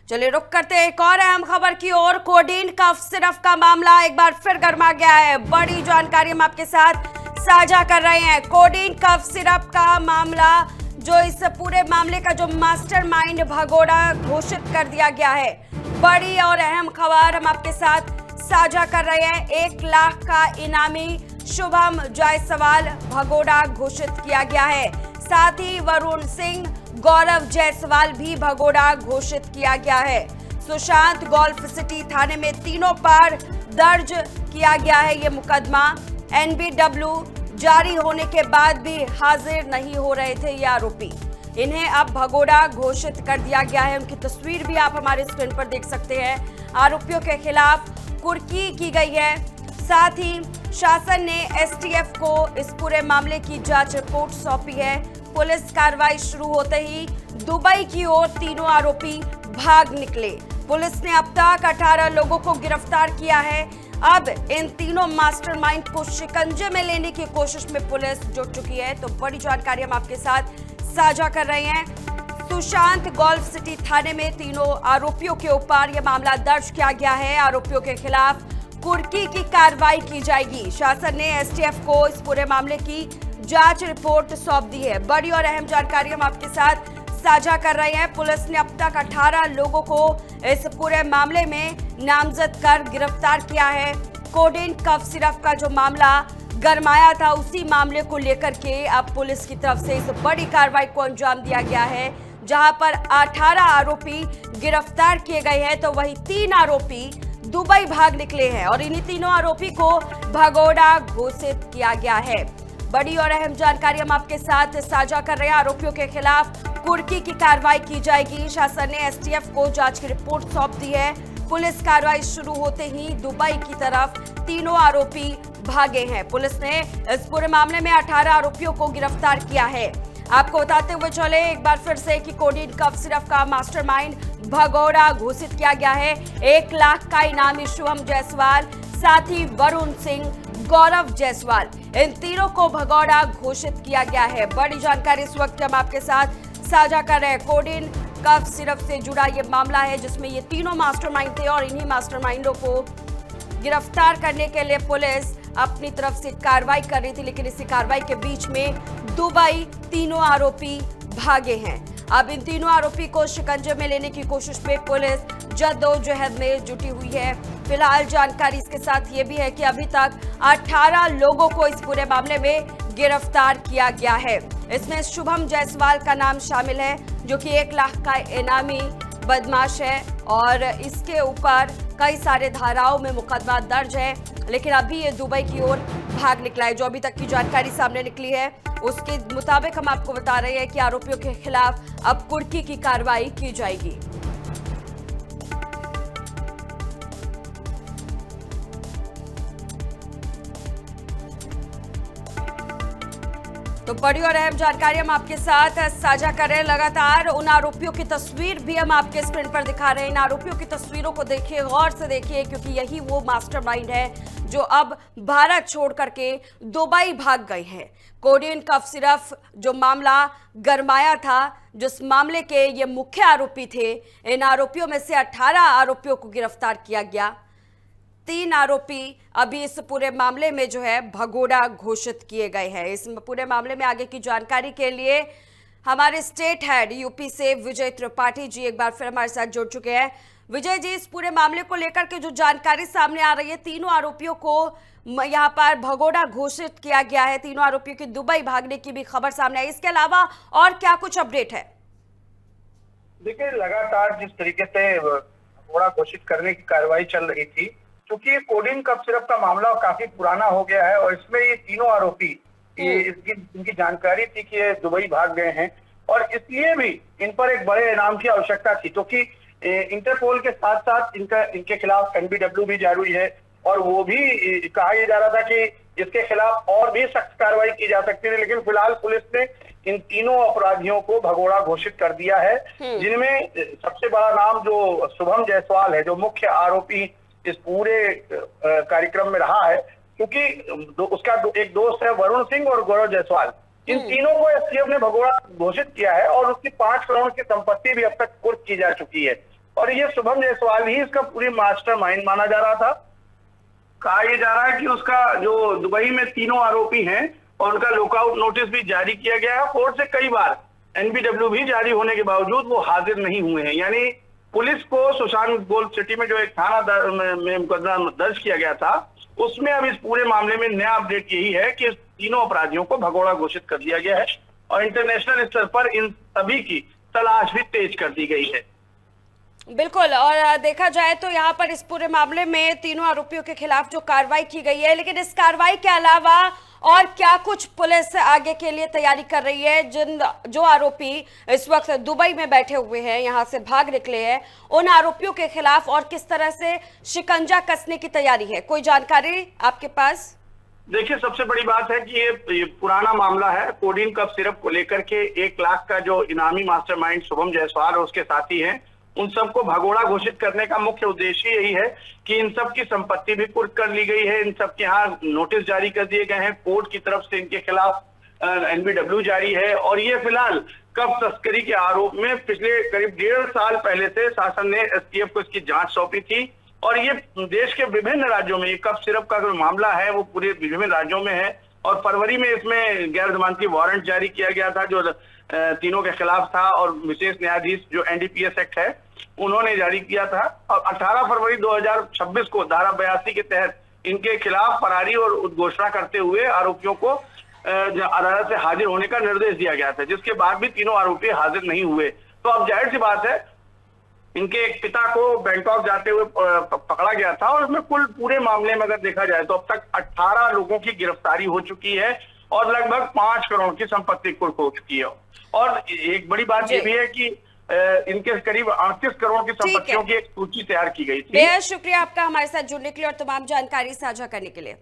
चलिए रुक करते हैं एक और अहम खबर की ओर। कोडीन कफ सिरफ का मामला एक बार फिर गर्मा गया है। बड़ी जानकारी हम आपके साथ साझा कर रहे हैं। कोडीन कफ सिरप का मामला, जो इस पूरे मामले का जो मास्टरमाइंड भगोड़ा घोषित कर दिया गया है। बड़ी और अहम खबर हम आपके साथ साझा कर रहे हैं। 1 लाख का इनामी शुभम जायसवाल भगोड़ा घोषित किया गया है। साथ ही वरुण सिंह, गौरव जायसवाल भी भगोड़ा घोषित किया गया है। सुशांत गोल्फ सिटी थाने में तीनों पर दर्ज किया गया है ये मुकदमा। एनबीडब्ल्यू जारी होने के बाद भी हाजिर नहीं हो रहे थे ये आरोपी। इन्हें अब भगोड़ा घोषित कर दिया गया है। उनकी तस्वीर भी आप हमारे स्क्रीन पर देख सकते हैं। आरोपियों के खिलाफ कुर्की की गई है। साथ ही शासन ने एसटीएफ को इस पूरे मामले की जांच रिपोर्ट सौंपी है। पुलिस कार्रवाई शुरू होते ही दुबई की ओर तीनों आरोपी भाग निकले। पुलिस ने अब तक 18 लोगों को गिरफ्तार किया है। अब इन तीनों मास्टरमाइंड को शिकंजे में लेने की कोशिश में पुलिस जुट चुकी है। तो बड़ी जानकारी हम आपके साथ साझा कर रहे हैं। सुशांत गोल्फ सिटी थाने में तीनों आरोपियों के ऊपर यह मामला दर्ज किया गया है। आरोपियों के खिलाफ कुर्की की कार्रवाई की जाएगी। शासन ने एसटीएफ को इस पूरे मामले की जांच रिपोर्ट सौंप दी है। बड़ी और अहम जानकारी हम आपके साथ साझा कर रहे हैं। पुलिस ने अब तक 18 लोगों को इस पूरे मामले में नामजद कर गिरफ्तार किया है। कोडीन कफ सिरप का जो मामला गरमाया था, उसी मामले को लेकर के अब पुलिस की तरफ से इस बड़ी कार्रवाई को अंजाम दिया गया है, जहां पर 18 आरोपी गिरफ्तार किए गए हैं। तो वही 3 आरोपी दुबई भाग निकले हैं और इन्हीं तीनों आरोपी को भगोड़ा घोषित किया गया है। बड़ी और अहम जानकारी हम आपके साथ साझा कर रहे हैं। आरोपियों के खिलाफ कुर्की की कार्रवाई की जाएगी। शासन ने एसटीएफ को जांच की रिपोर्ट सौंप दी है। पुलिस कार्रवाई शुरू होते ही दुबई की तरफ तीनों आरोपी भागे हैं। पुलिस ने इस पूरे मामले में 18 आरोपियों को गिरफ्तार किया है। आपको बताते हुए चले एक बार फिर से कि कोडीन कफ सिरप का मास्टरमाइंड भगोड़ा घोषित किया गया है। 1 लाख का इनामी शुभम जायसवाल, साथ ही वरुण सिंह, गौरव जायसवाल, इन तीनों को भगोड़ा घोषित किया गया है। बड़ी जानकारी इस वक्त हम आपके साथ साझा कर रहे हैं। कोडीन कफ सिरप से जुड़ा ये मामला है, जिसमें ये तीनों मास्टरमाइंड थे और इन्हीं मास्टरमाइंडों को गिरफ्तार करने के लिए पुलिस अपनी तरफ से कार्रवाई कर रही थी, लेकिन इसी कार्रवाई के बीच में दुबई तीनों आरोपी भागे हैं। अब इन तीनों आरोपी को शिकंजे में लेने की कोशिश में पुलिस जद्दोजहद में जुटी हुई है। फिलहाल जानकारी इसके साथ ये भी है कि अभी तक 18 लोगों को इस पूरे मामले में गिरफ्तार किया गया है। इसमें शुभम जायसवाल का नाम शामिल है, जो कि 1 लाख का इनामी बदमाश है और इसके ऊपर कई सारे धाराओं में मुकदमा दर्ज है, लेकिन अभी ये दुबई की ओर भाग निकला है। जो अभी तक की जानकारी सामने निकली है उसके मुताबिक हम आपको बता रहे हैं कि आरोपियों के खिलाफ अब कुर्की की कार्रवाई की जाएगी। तो बड़ी और अहम जानकारी हम आपके साथ साझा कर रहे हैं। लगातार उन आरोपियों की तस्वीर भी हम आपके स्क्रीन पर दिखा रहे हैं। इन आरोपियों की तस्वीरों को देखिए, गौर से देखिए, क्योंकि यही वो मास्टरमाइंड है जो अब भारत छोड़ करके दुबई भाग गए हैं। कोडीन कफ सिरप जो मामला गरमाया था, जिस मामले के ये मुख्य आरोपी थे, इन आरोपियों में से 18 आरोपियों को गिरफ्तार किया गया। 3 आरोपी अभी इस पूरे मामले में जो है भगोड़ा घोषित किए गए हैं। इस पूरे मामले में आगे की जानकारी के लिए हमारे स्टेट हेड यूपी से विजय त्रिपाठी जी एक बार फिर हमारे साथ जुड़ चुके हैं। विजय जी, इस पूरे मामले को लेकर के जो जानकारी सामने आ रही है, तीनों आरोपियों को यहाँ पर भगोड़ा घोषित किया गया है। तीनों आरोपियों की दुबई भागने की भी खबर सामने आई। इसके अलावा और क्या कुछ अपडेट है? देखिए, लगातार जिस तरीके से भगोड़ा घोषित करने की कार्रवाई चल रही थी, क्योंकि ये कोडीन कफ सिरप का मामला काफी पुराना हो गया है और इसमें ये तीनों आरोपी इनकी जानकारी थी कि ये दुबई भाग गए हैं और इसलिए भी इन पर एक बड़े इनाम की आवश्यकता थी, क्योंकि इंटरपोल के साथ साथ इनके खिलाफ एनबीडब्ल्यू भी जारी हुई है और वो भी कहा यह जा रहा था कि इसके खिलाफ और भी सख्त कार्रवाई की जा सकती है। लेकिन फिलहाल पुलिस ने इन तीनों अपराधियों को भगोड़ा घोषित कर दिया है, जिनमें सबसे बड़ा नाम जो शुभम जायसवाल है, जो मुख्य आरोपी इस पूरे कार्यक्रम में रहा है, क्योंकि उसका एक दोस्त है वरुण सिंह और गौरव जायसवाल। इन तीनों को एसटीएफ ने भगोड़ा घोषित किया है और उसकी 5 करोड़ की संपत्ति भी अब तक कुर्क की जा चुकी है। और ये शुभम जायसवाल ही इसका पूरी मास्टरमाइंड माना जा रहा था। कहा यह जा रहा है कि उसका जो दुबई में तीनों आरोपी हैं और उनका लुकआउट नोटिस भी जारी किया गया है। कोर्ट से कई बार एनबीडब्ल्यू भी जारी होने के बावजूद वो हाजिर नहीं हुए हैं। यानी पुलिस को सुशांत गोल्ड सिटी में जो एक थाना में मुकदमा दर्ज किया गया था, उसमें अब इस पूरे मामले में नया अपडेट यही है कि तीनों अपराधियों को भगोड़ा घोषित कर दिया गया है और इंटरनेशनल स्तर पर इन सभी की तलाश भी तेज कर दी गई है। बिल्कुल, और देखा जाए तो यहाँ पर इस पूरे मामले में तीनों आरोपियों के खिलाफ जो कार्रवाई की गई है, लेकिन इस कार्रवाई के अलावा और क्या कुछ पुलिस आगे के लिए तैयारी कर रही है? जो आरोपी इस वक्त दुबई में बैठे हुए हैं, यहाँ से भाग निकले हैं, उन आरोपियों के खिलाफ और किस तरह से शिकंजा कसने की तैयारी है? कोई जानकारी आपके पास? देखिए, सबसे बड़ी बात है कि ये पुराना मामला है। कोडीन कफ सिरप को लेकर के 1 लाख का जो इनामी मास्टरमाइंड शुभम जायसवाल और उसके साथी हैं, उन सबको भगोड़ा घोषित करने का मुख्य उद्देश्य यही है कि इन सब की संपत्ति भी कुर्क कर ली गई है। इन सब के यहाँ नोटिस जारी कर दिए गए हैं। कोर्ट की तरफ से इनके खिलाफ एनबीडब्ल्यू जारी है और ये फिलहाल कफ तस्करी के आरोप में पिछले करीब 1.5 साल पहले से शासन ने एसटीएफ को इसकी जांच सौंपी थी और ये देश के विभिन्न राज्यों में, ये कफ सिरप का जो मामला है वो पूरे विभिन्न राज्यों में है और फरवरी में इसमें गैर जमानती वारंट जारी किया गया था जो तीनों के खिलाफ था और विशेष न्यायाधीश जो एनडीपीएस एक्ट है उन्होंने जारी किया था। और 18 फरवरी 2026 को धारा 82 के तहत इनके खिलाफ फरारी और उद्घोषणा करते हुए आरोपियों को अदालत से हाजिर होने का निर्देश दिया गया था, जिसके बाद भी तीनों आरोपी हाजिर नहीं हुए। तो अब जाहिर सी बात है, इनके एक पिता को बैंकॉक जाते हुए पकड़ा गया था और इसमें कुल पूरे मामले में अगर देखा जाए तो अब तक 18 लोगों की गिरफ्तारी हो चुकी है और लगभग 5 करोड़ की संपत्ति कुर्क हो चुकी है। और एक बड़ी बात ये भी है कि इनके करीब 38 करोड़ की संपत्तियों की एक सूची तैयार की गई थी। बेहद शुक्रिया आपका हमारे साथ जुड़ने के लिए और तमाम जानकारी साझा करने के लिए।